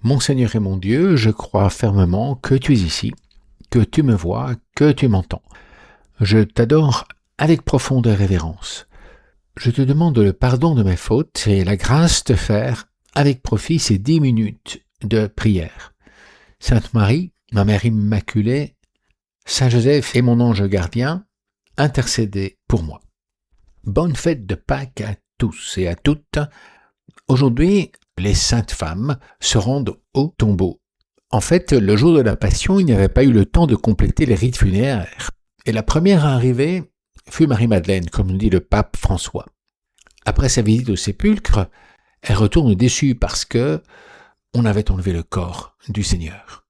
Mon Seigneur et mon Dieu, je crois fermement que tu es ici, que tu me vois, que tu m'entends. Je t'adore avec profonde révérence. Je te demande le pardon de mes fautes et la grâce de faire avec profit ces 10 minutes de prière. Sainte Marie, ma Mère Immaculée, Saint Joseph et mon ange gardien, intercédez pour moi. Bonne fête de Pâques à tous et à toutes. Aujourd'hui, les saintes femmes se rendent au tombeau. En fait, le jour de la Passion, il n'y avait pas eu le temps de compléter les rites funéraires. Et la première à arriver fut Marie-Madeleine, comme nous dit le pape François. Après sa visite au sépulcre, elle retourne déçue parce que on avait enlevé le corps du Seigneur.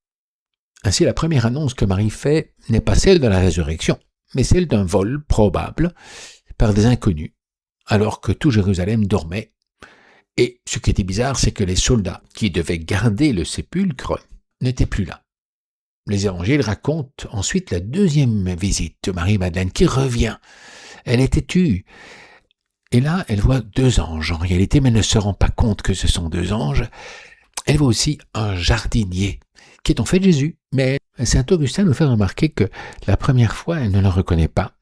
Ainsi, la première annonce que Marie fait n'est pas celle de la résurrection, mais celle d'un vol probable par des inconnus, alors que tout Jérusalem dormait. Et ce qui était bizarre, c'est que les soldats qui devaient garder le sépulcre n'étaient plus là. Les évangiles racontent ensuite la deuxième visite de Marie-Madeleine qui revient. Elle était tue. Et là, elle voit 2 anges en réalité, mais elle ne se rend pas compte que ce sont 2 anges. Elle voit aussi un jardinier, qui est en fait Jésus. Mais saint Augustin nous fait remarquer que la première fois, elle ne le reconnaît pas.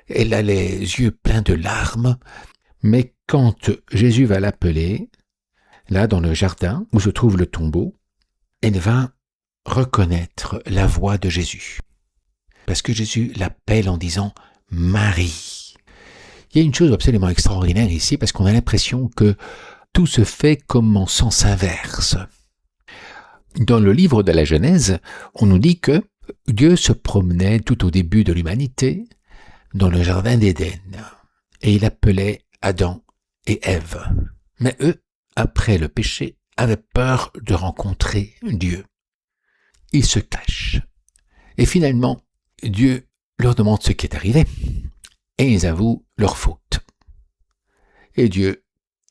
Elle a les yeux pleins de larmes. Mais quand Jésus va l'appeler, là dans le jardin où se trouve le tombeau, elle va reconnaître la voix de Jésus. Parce que Jésus l'appelle en disant « Marie ». Il y a une chose absolument extraordinaire ici, parce qu'on a l'impression que tout se fait comme en sens inverse. Dans le livre de la Genèse, on nous dit que Dieu se promenait tout au début de l'humanité dans le jardin d'Éden, et il appelait Adam et Ève. Mais eux, après le péché, avaient peur de rencontrer Dieu. Ils se cachent. Et finalement, Dieu leur demande ce qui est arrivé. Et ils avouent leur faute. Et Dieu,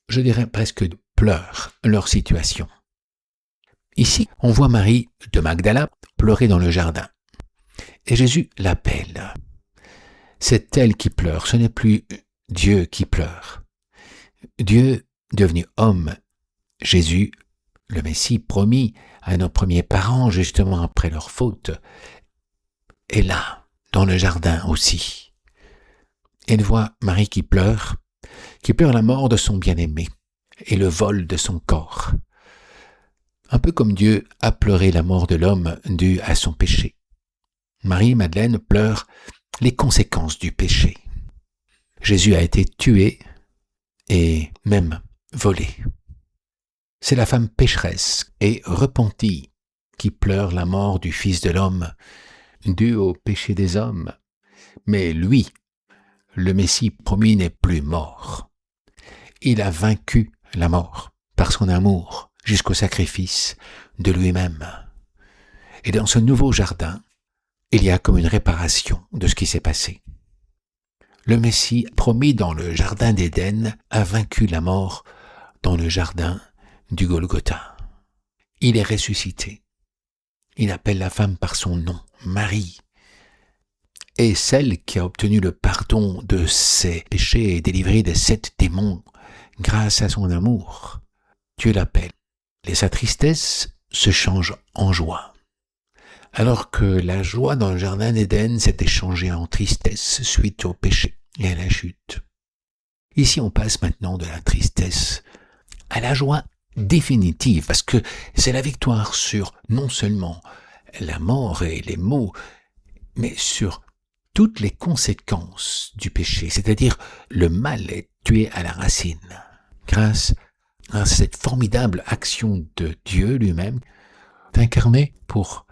je dirais presque, pleure leur situation. Ici, on voit Marie de Magdala pleurer dans le jardin. Et Jésus l'appelle. C'est elle qui pleure, ce n'est plus Dieu qui pleure. Dieu, devenu homme, Jésus, le Messie promis à nos premiers parents justement après leur faute, est là, dans le jardin aussi. Elle voit Marie qui pleure la mort de son bien-aimé et le vol de son corps. Un peu comme Dieu a pleuré la mort de l'homme due à son péché. Marie-Madeleine pleure les conséquences du péché. Jésus a été tué et même volé. C'est la femme pécheresse et repentie qui pleure la mort du Fils de l'homme, due au péché des hommes. Mais lui, le Messie promis, n'est plus mort. Il a vaincu la mort par son amour jusqu'au sacrifice de lui-même. Et dans ce nouveau jardin, il y a comme une réparation de ce qui s'est passé. Le Messie promis dans le jardin d'Éden a vaincu la mort dans le jardin du Golgotha. Il est ressuscité. Il appelle la femme par son nom, Marie. Et celle qui a obtenu le pardon de ses péchés et délivré des 7 démons grâce à son amour, Dieu l'appelle. Et sa tristesse se change en joie. Alors que la joie dans le jardin d'Éden s'était changée en tristesse suite au péché et à la chute. Ici, on passe maintenant de la tristesse à la joie définitive, parce que c'est la victoire sur non seulement la mort et les maux, mais sur toutes les conséquences du péché, c'est-à-dire le mal est tué à la racine, grâce à cette formidable action de Dieu lui-même, incarné pour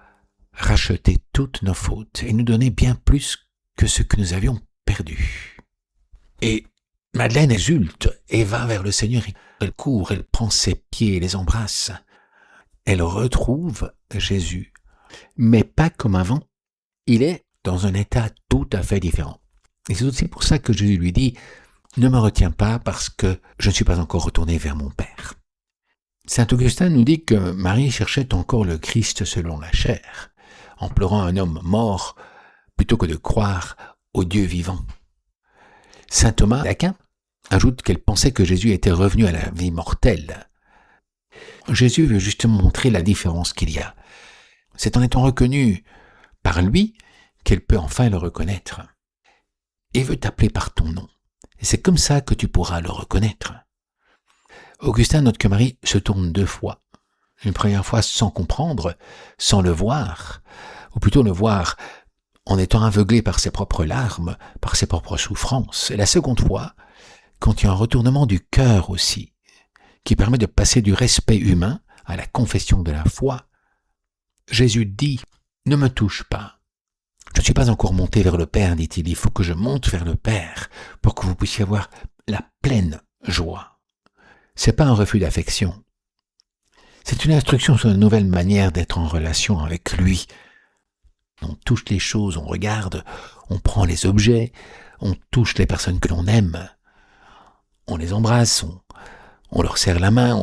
racheter toutes nos fautes et nous donner bien plus que ce que nous avions perdu. Et Madeleine exulte et va vers le Seigneur. Elle court, elle prend ses pieds et les embrasse. Elle retrouve Jésus, mais pas comme avant. Il est dans un état tout à fait différent. Et c'est aussi pour ça que Jésus lui dit « Ne me retiens pas parce que je ne suis pas encore retourné vers mon Père ». Saint Augustin nous dit que Marie cherchait encore le Christ selon la chair, en pleurant un homme mort plutôt que de croire au Dieu vivant. Saint Thomas d'Aquin ajoute qu'elle pensait que Jésus était revenu à la vie mortelle. Jésus veut justement montrer la différence qu'il y a. C'est en étant reconnu par lui qu'elle peut enfin le reconnaître. Il veut t'appeler par ton nom. Et c'est comme ça que tu pourras le reconnaître. Augustin note que Marie se tourne 2 fois. Une première fois sans comprendre, sans le voir, ou plutôt le voir en étant aveuglé par ses propres larmes, par ses propres souffrances. Et la seconde fois, quand il y a un retournement du cœur aussi, qui permet de passer du respect humain à la confession de la foi, Jésus dit « Ne me touche pas. Je ne suis pas encore monté vers le Père, dit-il. Il faut que je monte vers le Père pour que vous puissiez avoir la pleine joie. » C'est pas un refus d'affection. C'est une instruction sur une nouvelle manière d'être en relation avec lui. On touche les choses, on regarde, on prend les objets, on touche les personnes que l'on aime, on les embrasse, on leur serre la main,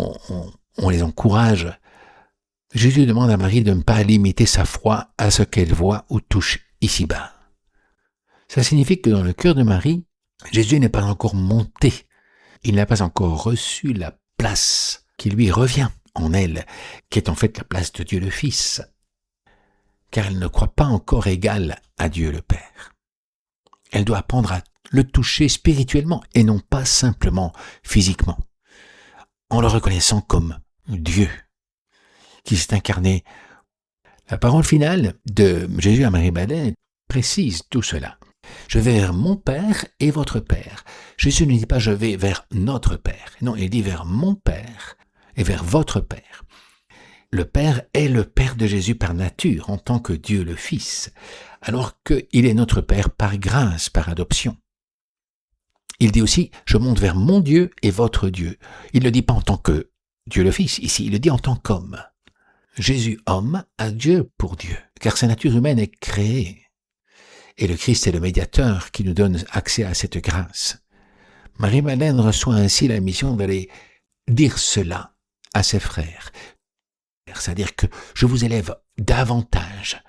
on les encourage. Jésus demande à Marie de ne pas limiter sa foi à ce qu'elle voit ou touche ici-bas. Ça signifie que dans le cœur de Marie, Jésus n'est pas encore monté. Il n'a pas encore reçu la place qui lui revient en elle, qui est en fait la place de Dieu le Fils, car elle ne croit pas encore égale à Dieu le Père. Elle doit apprendre à le toucher spirituellement et non pas simplement physiquement, en le reconnaissant comme Dieu qui s'est incarné. La parole finale de Jésus à Marie-Madeleine précise tout cela. Je vais vers mon Père et votre Père. Jésus ne dit pas je vais vers notre Père. Non, il dit vers mon Père et vers votre Père. Le Père est le Père de Jésus par nature, en tant que Dieu le Fils, alors qu'il est notre Père par grâce, par adoption. Il dit aussi je monte vers mon Dieu et votre Dieu. Il ne le dit pas en tant que Dieu le Fils, ici, il le dit en tant qu'homme. Jésus, homme, a Dieu pour Dieu, car sa nature humaine est créée. Et le Christ est le médiateur qui nous donne accès à cette grâce. Marie-Madeleine reçoit ainsi la mission d'aller dire cela à ses frères. C'est-à-dire que je vous élève davantage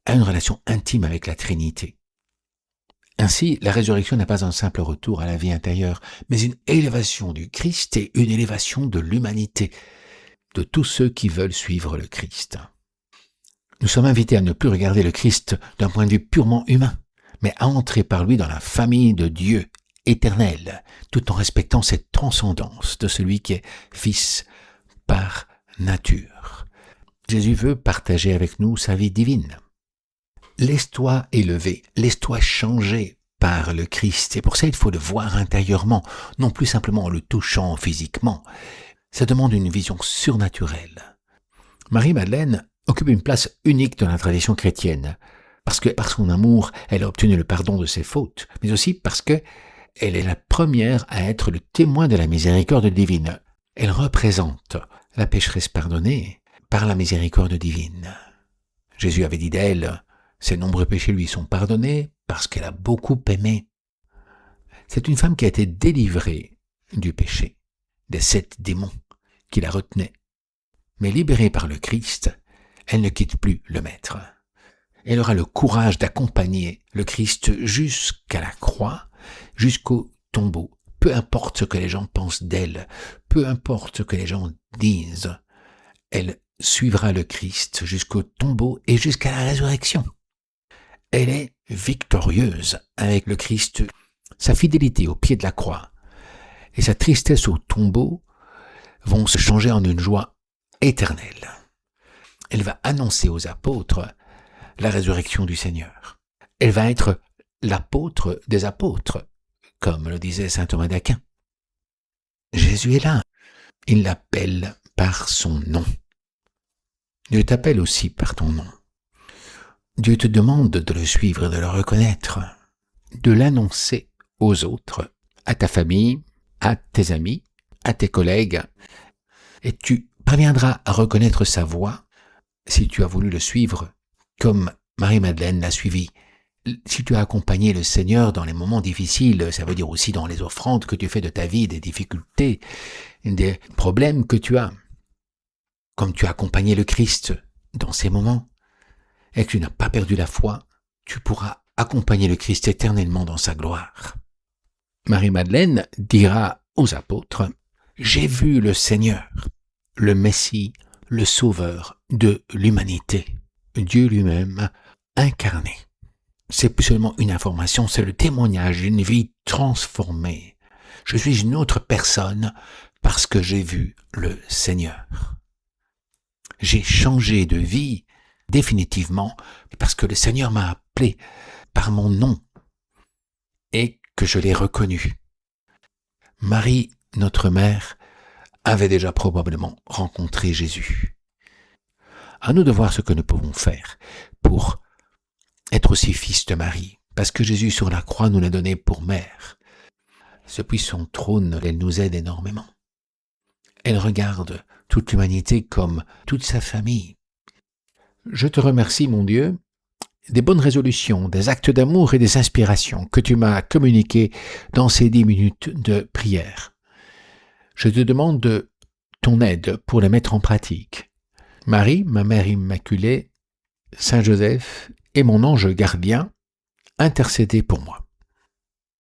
à une relation intime avec la Trinité. Ainsi, la résurrection n'est pas un simple retour à la vie intérieure, mais une élévation du Christ et une élévation de l'humanité, de tous ceux qui veulent suivre le Christ. Nous sommes invités à ne plus regarder le Christ d'un point de vue purement humain, mais à entrer par lui dans la famille de Dieu éternel, tout en respectant cette transcendance de celui qui est Fils par nature. Jésus veut partager avec nous sa vie divine. Laisse-toi élever, laisse-toi changer par le Christ. Et pour ça, il faut le voir intérieurement, non plus simplement en le touchant physiquement. Ça demande une vision surnaturelle. Marie-Madeleine occupe une place unique dans la tradition chrétienne, parce que par son amour, elle a obtenu le pardon de ses fautes, mais aussi parce que elle est la première à être le témoin de la miséricorde divine. Elle représente la pécheresse pardonnée par la miséricorde divine. Jésus avait dit d'elle, ses nombreux péchés lui sont pardonnés parce qu'elle a beaucoup aimé. C'est une femme qui a été délivrée du péché, des 7 démons qui la retenaient. Mais libérée par le Christ, elle ne quitte plus le Maître. Elle aura le courage d'accompagner le Christ jusqu'à la croix, jusqu'au tombeau. Peu importe ce que les gens pensent d'elle, peu importe ce que les gens disent, elle suivra le Christ jusqu'au tombeau et jusqu'à la résurrection. Elle est victorieuse avec le Christ. Sa fidélité au pied de la croix et sa tristesse au tombeau vont se changer en une joie éternelle. Elle va annoncer aux apôtres la résurrection du Seigneur. Elle va être l'apôtre des apôtres, comme le disait saint Thomas d'Aquin. Jésus est là. Il l'appelle par son nom. Dieu t'appelle aussi par ton nom. Dieu te demande de le suivre, de le reconnaître, de l'annoncer aux autres, à ta famille, à tes amis, à tes collègues, et tu parviendras à reconnaître sa voix si tu as voulu le suivre comme Marie-Madeleine l'a suivi. Si tu as accompagné le Seigneur dans les moments difficiles, ça veut dire aussi dans les offrandes que tu fais de ta vie, des difficultés, des problèmes que tu as, comme tu as accompagné le Christ dans ces moments, et que tu n'as pas perdu la foi, tu pourras accompagner le Christ éternellement dans sa gloire. Marie-Madeleine dira aux apôtres, « J'ai vu le Seigneur ». le Messie, le Sauveur de l'humanité, Dieu lui-même incarné. C'est plus seulement une information, c'est le témoignage d'une vie transformée. Je suis une autre personne parce que j'ai vu le Seigneur. J'ai changé de vie définitivement parce que le Seigneur m'a appelé par mon nom et que je l'ai reconnu. Marie, notre mère, avait déjà probablement rencontré Jésus. À nous de voir ce que nous pouvons faire pour être aussi fils de Marie, parce que Jésus sur la croix nous l'a donné pour mère. Depuis son trône, elle nous aide énormément. Elle regarde toute l'humanité comme toute sa famille. Je te remercie, mon Dieu, des bonnes résolutions, des actes d'amour et des inspirations que tu m'as communiquées dans ces 10 minutes de prière. Je te demande de ton aide pour les mettre en pratique. Marie, ma mère immaculée, Saint Joseph et mon ange gardien, intercédez pour moi.